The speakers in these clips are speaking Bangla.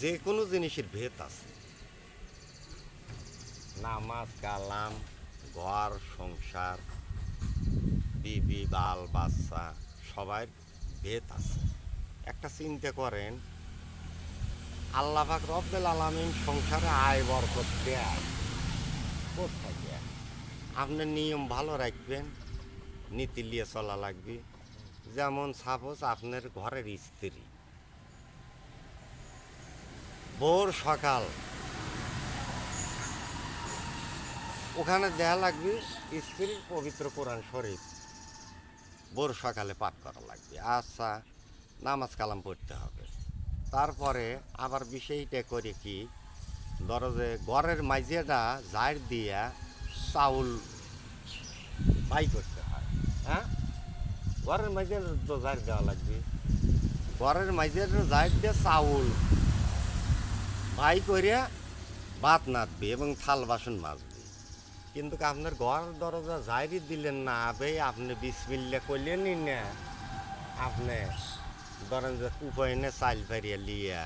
যে কোনো জিনিসের ভেদ আছে। নামাজ কালাম, ঘর সংসার, বিবি বাল বাচ্চা সবার ভেদ আছে। একটা চিন্তা করেন, আল্লাহ পাক রব্বুল আলামিন সংসারে আয় বরকত দেয় কোথায় দেয়? আপনার নিয়ম ভালো রাখবেন, নীতি নিয়ে চলা লাগবে। যেমন সাপোজ আপনার ঘরের স্ত্রী ভোর সকাল ওখানে দেয়া লাগবে, স্ত্রীর পবিত্র কোরআন শরীফ ভোর সকালে পাঠ করা লাগবে। আচ্ছা, নামাজ কালাম পড়তে হবে। তারপরে আবার বিষয়টা করে কি, ধরো যে ঘরের মাঝেটা জার দিয়া চাউল বাই করতে হয়। হ্যাঁ, ঘরের মাঝে তো জার দেওয়া লাগবে। ঘরের মাঝের জার দিয়ে চাউল বাই করিয়া ভাত নাদবে এবং থাল বাসন মাজবে। কিন্তু আপনার ঘর দরজা জারি দিলেন না, আবে আপনি বিসমিল্লা করলেনই না, আপনি ধরেন যে কুপায় এনে চাইল ফারিয়া লিয়া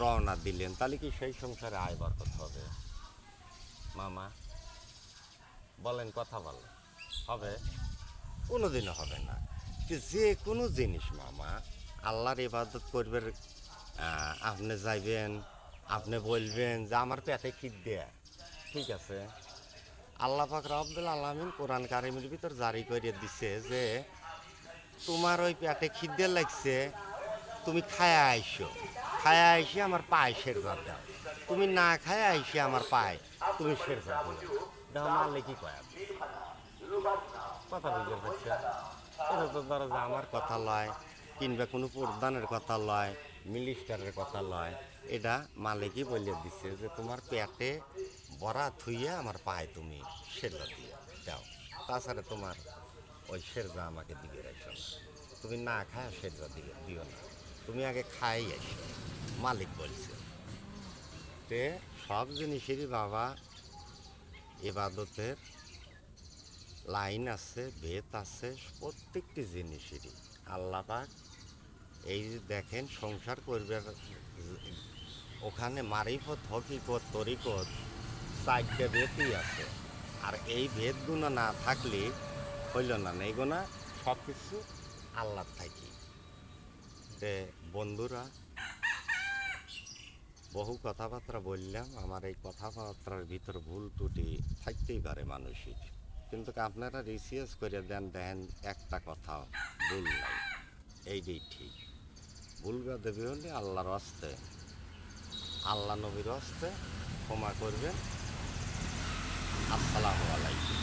রওনা দিলেন, তাহলে কি সেই সংসারে আয় বরকত হবে? মামা বলেন, কথা বলেন, হবে? কোনোদিনও হবে না। যে কোনো জিনিস মামা, আল্লাহর ইবাদত করবেন, আপনি যাইবেন, আপনি বলবেন যে আমার পেটে খিদ দেয়া, ঠিক আছে। আল্লাহ পাক রব্বুল আলামিন কোরআন কারিমের ভিতর জারি করে দিছে যে তোমার ওই পেটে খিদে লাগছে, তুমি খায়া আইসো, খায়া আইসে আমার পায়ে সেরজা দাও। তুমি না খায়া আইসে আমার পায়ে তুমি সেরজা দাও, দেখো মারলে কি কয় কথা বুঝতে পারছে? এটা তো ধরো যে আমার কথা লয়, কিংবা কোনো প্রধানের কথা লয়, মিনিস্টারের কথা লয়, এটা মালিকই বলে দিচ্ছে যে তোমার পেটে বড়া থুইয়া আমার পায়ে তুমি সেরজা দিয়ে দাও, তাছাড়া তোমার ওই সেরজা আমাকে দিবে রাখো না, তুমি না খায় সেরজা দিও না, তুমি আগে খাই আসো, মালিক বলছে। তে সব জিনিসেরই বাবা ইবাদতের লাইন আছে, ভেদ আছে, প্রত্যেকটি জিনিসেরই। আল্লাহ পাক এই যে দেখেন সংসার করবে, ওখানে মারিফত হকিকত তরিকত চারটে ভেদই আছে। আর এই ভেদগুলো না থাকলে হইল না, এইগুলো সব কিছু আল্লাহ থাকি। তে বন্ধুরা, বহু কথাবার্তা বললাম, আমার এই কথাবার্তার ভিতর ভুল ত্রুটি থাকতেই পারে মানসিক, কিন্তু আপনারা রিসার্চ করে দেন একটা কথা ভুল নাই, এইটাই ঠিক। ভুল দেবে হলে আল্লাহর হস্তে, আল্লাহ নবীর হস্তে ক্ষমা করবেন। আসসালামু আলাইকুম।